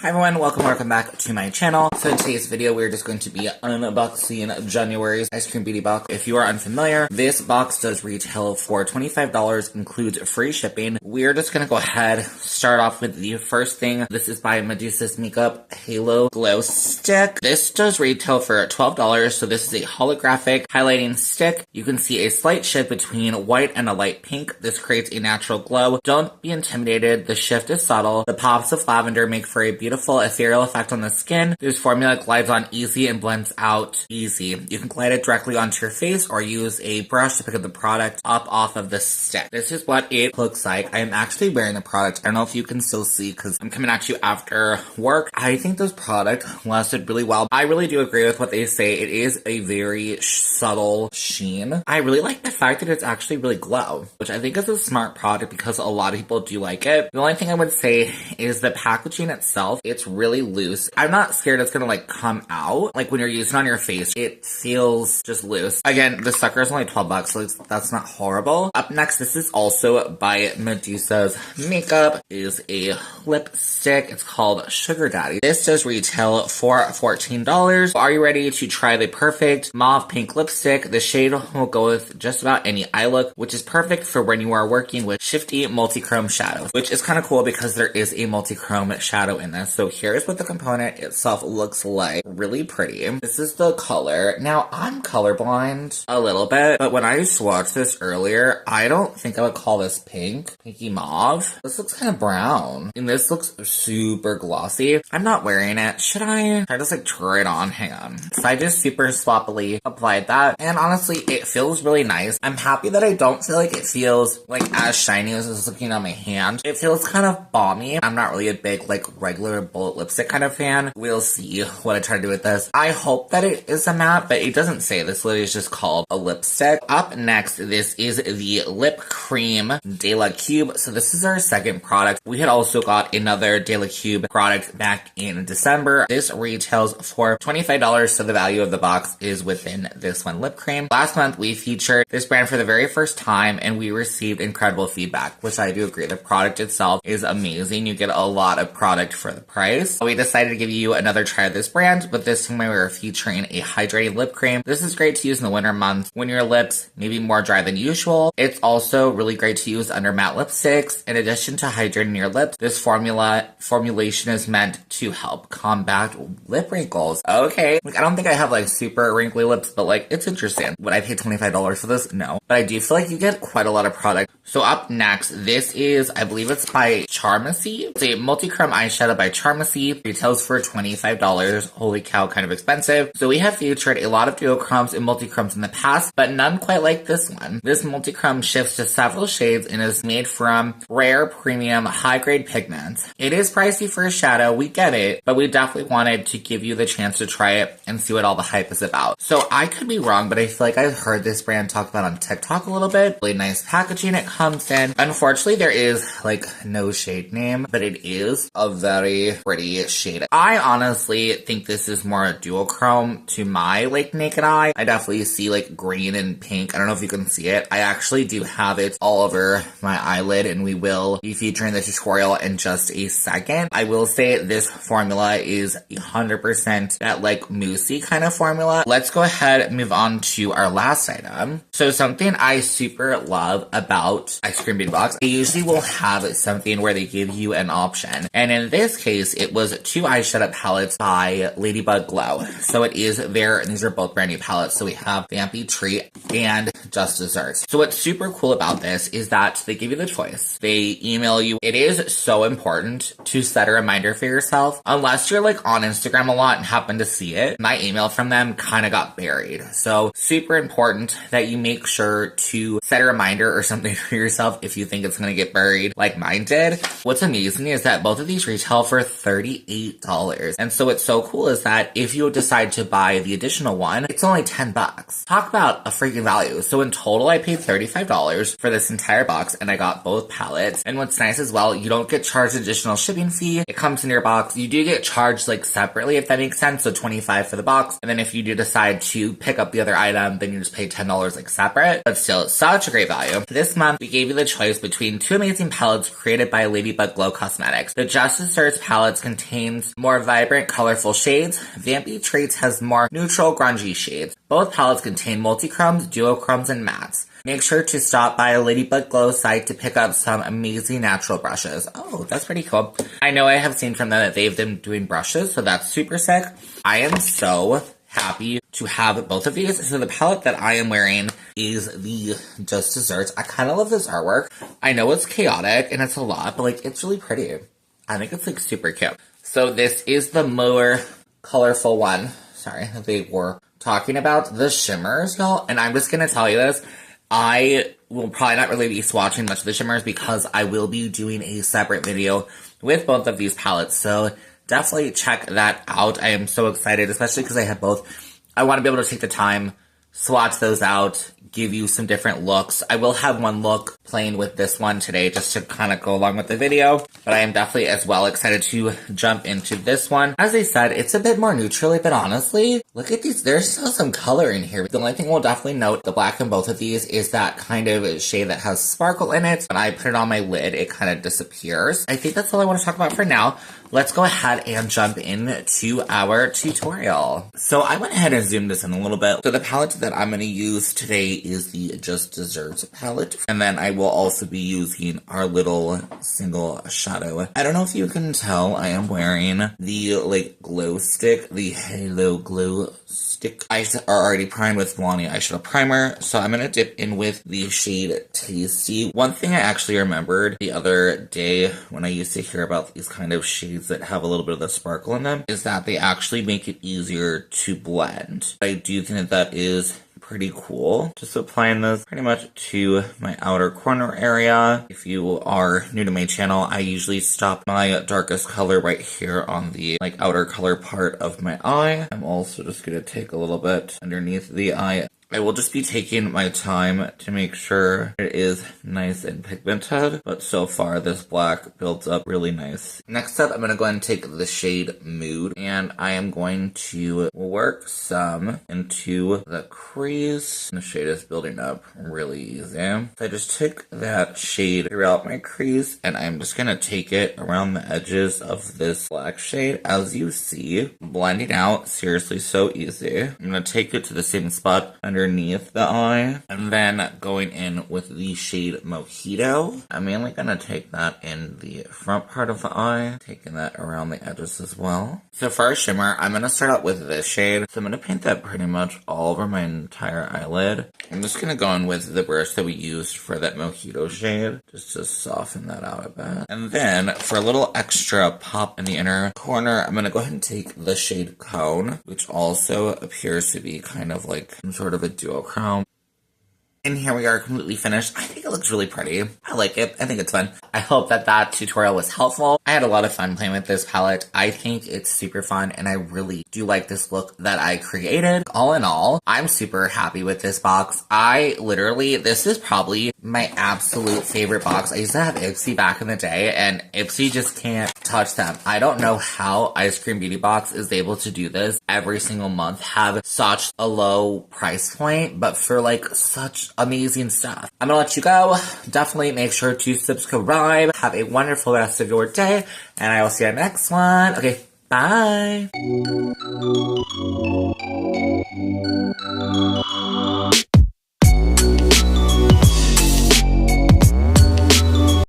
Hi everyone, welcome back to my channel. So in today's video, we're just going to be unboxing January's Ice Cream Beauty box. If you are unfamiliar, this box does retail for $25, includes free shipping. We're just gonna go ahead, start off with the first thing. This is by Medusa's Makeup Halo Glow Stick. This does retail for $12, so this is a holographic highlighting stick. You can see a slight shift between white and a light pink. This creates a natural glow. Don't be intimidated, the shift is subtle. The pops of lavender make for a beautiful ethereal effect on the skin. This formula glides on easy and blends out easy. You can glide it directly onto your face or use a brush to pick up the product up off of the stick. This is what it looks like. I am actually wearing the product. I don't know if you can still see because I'm coming at you after work. I think this product lasted really well. I really do agree with what they say. It is a very subtle sheen. I really like the fact that it's actually really glow, which I think is a smart product because a lot of people do like it. The only thing I would say is the packaging itself. It's really loose. I'm not scared it's gonna like come out. Like when you're using it on your face, it feels just loose. Again, the sucker is only $12, so that's not horrible. Up next, this is also by Medusa's Makeup. It is a lipstick. It's called Sugar Daddy. This does retail for $14. Are you ready to try the perfect mauve pink lipstick? The shade will go with just about any eye look, which is perfect for when you are working with shifty multi-chrome shadows, which is kind of cool because there is a multi-chrome shadow in this. So here's what the component itself looks like. Really pretty. This is the color. Now, I'm colorblind a little bit, but when I swatched this earlier, I don't think I would call this pink. Pinky mauve. This looks kind of brown. And this looks super glossy. I'm not wearing it. Should I? I just like try it on. Hang on. So I just super sloppily applied that. And honestly, it feels really nice. I'm happy that I don't feel like it feels like as shiny as it's looking on my hand. It feels kind of balmy. I'm not really a big like regular bullet lipstick kind of fan. We'll see what I try to do with this. I hope that it is a matte, but it doesn't say. This literally is just called a lipstick. Up next, this is the Lip Cream De La Cube. So this is our second product. We had also got another De La Cube product back in December. This retails for $25, so the value of the box is within this one lip cream. Last month, we featured this brand for the very first time, and we received incredible feedback, which I do agree. The product itself is amazing. You get a lot of product for the price. We decided to give you another try of this brand, but this time we were featuring a hydrating lip cream. This is great to use in the winter months when your lips may be more dry than usual. It's also really great to use under matte lipsticks. In addition to hydrating your lips, this formulation is meant to help combat lip wrinkles. Okay, like I don't think I have like super wrinkly lips, but like it's interesting. Would I pay $25 for this? No, but I do feel like you get quite a lot of product. So up next, this is, I believe it's by Charmacy. It's a multi-chrome eyeshadow by Charmacy. Retails for $25. Holy cow, kind of expensive. So we have featured a lot of duochromes and multi-chromes in the past, but none quite like this one. This multi-chrome shifts to several shades and is made from rare, premium, high-grade pigments. It is pricey for a shadow, we get it, but we definitely wanted to give you the chance to try it and see what all the hype is about. So I could be wrong, but I feel like I've heard this brand talked about on TikTok a little bit. Really nice packaging it comes in. Unfortunately, there is like no shade name, but it is a very pretty shade. I honestly think this is more a duochrome to my like naked eye. I definitely see like green and pink. I don't know if you can see it. I actually do have it all over my eyelid, and we will be featuring the tutorial in just a second. I will say this formula is 100% that like moussey kind of formula. Let's go ahead and move on to our last item. So something I super love about Ice Cream Beauty Box, they usually will have something where they give you an option. And in this case, it was 2 eyeshadow palettes by Ladybug Glow. So it is there, and these are both brand new palettes. So we have Vampy Treat and Just Desserts. So what's super cool about this is that they give you the choice. They email you. It is so important to set a reminder for yourself. Unless you're like on Instagram a lot and happen to see it, my email from them kind of got buried. So super important that you make sure to set a reminder or something for yourself if you think it's going to get buried like mine did. What's amazing is that both of these retail for $38. And so what's so cool is that if you decide to buy the additional one, it's only $10. Talk about a freaking value. So in total, I paid $35 for this entire box, and I got both palettes. And what's nice as well, you don't get charged additional shipping fee. It comes in your box. You do get charged like separately, if that makes sense. So $25 for the box. And then if you do decide to pick up the other item, then you just pay $10 like separate. But still, it's such a great value. This month, we gave you the choice between two amazing palettes created by Ladybug Glow Cosmetics. The Just Desserts palette contains more vibrant, colorful shades. Vampy Treats has more neutral, grungy shades. Both palettes contain multi-chromes, duochromes, and mattes. Make sure to stop by Ladybug Glow's site to pick up some amazing natural brushes. Oh, that's pretty cool. I know I have seen from them that they've been doing brushes, so that's super sick. I am so happy to have both of these. So the palette that I am wearing is the Just Desserts. I kind of love this artwork. I know it's chaotic and it's a lot, but like it's really pretty. I think it's like super cute. So this is the more colorful one. Sorry, they were talking about the shimmers, y'all. And I'm just gonna tell you this. I will probably not really be swatching much of the shimmers because I will be doing a separate video with both of these palettes. So definitely check that out. I am so excited, especially because I have both. I want to be able to take the time, swatch those out, give you some different looks. I will have one look playing with this one today just to kind of go along with the video, but I am definitely as well excited to jump into this one. As I said, it's a bit more neutrally, but honestly, look at these. There's still some color in here. The only thing we'll definitely note, the black in both of these is that kind of shade that has sparkle in it. When I put it on my lid, it kind of disappears. I think that's all I want to talk about for now. Let's go ahead and jump into our tutorial. So I went ahead and zoomed this in a little bit. So the palette that I'm going to use today is the Just Desserts palette. And then I will also be using our little single shadow. I don't know if you can tell, I am wearing the like glow stick, the Halo Glow stick. I are already primed with Milani eyeshadow primer. So I'm going to dip in with the shade Tasty. One thing I actually remembered the other day when I used to hear about these kind of shades that have a little bit of the sparkle in them is that they actually make it easier to blend. I do think that is pretty cool. Just applying this pretty much to my outer corner area. If you are new to my channel, I usually stop my darkest color right here on the like outer color part of my eye. I'm also just going to take a little bit underneath the eye. I will just be taking my time to make sure it is nice and pigmented, but so far this black builds up really nice. Next up, I'm going to go ahead and take the shade Mood, and I am going to work some into the crease. The shade is building up really easy. So I just took that shade throughout my crease, and I'm just going to take it around the edges of this black shade. As you see, blending out, seriously so easy. I'm going to take it to the same spot underneath the eye, and then going in with the shade Mojito. I'm mainly gonna take that in the front part of the eye, taking that around the edges as well. So for our shimmer, I'm gonna start out with this shade. So I'm gonna paint that pretty much all over my entire eyelid. I'm just gonna go in with the brush that we used for that Mojito shade, just to soften that out a bit. And then for a little extra pop in the inner corner, I'm gonna go ahead and take the shade Cone, which also appears to be kind of like some sort of a duochrome. And here we are, completely finished. I think it looks really pretty. I like it. I think it's fun. I hope that tutorial was helpful. I had a lot of fun playing with this palette. I think it's super fun, and I really do like this look that I created. All in all, I'm super happy with this box. This is probably my absolute favorite box. I used to have Ipsy back in the day, and Ipsy just can't touch them. I don't know how Eyescream Beauty Box is able to do this every single month, have such a low price point, but for like such amazing stuff. I'm gonna let you go. Definitely make sure to subscribe. Have a wonderful rest of your day, and I will see you next one. Okay, bye.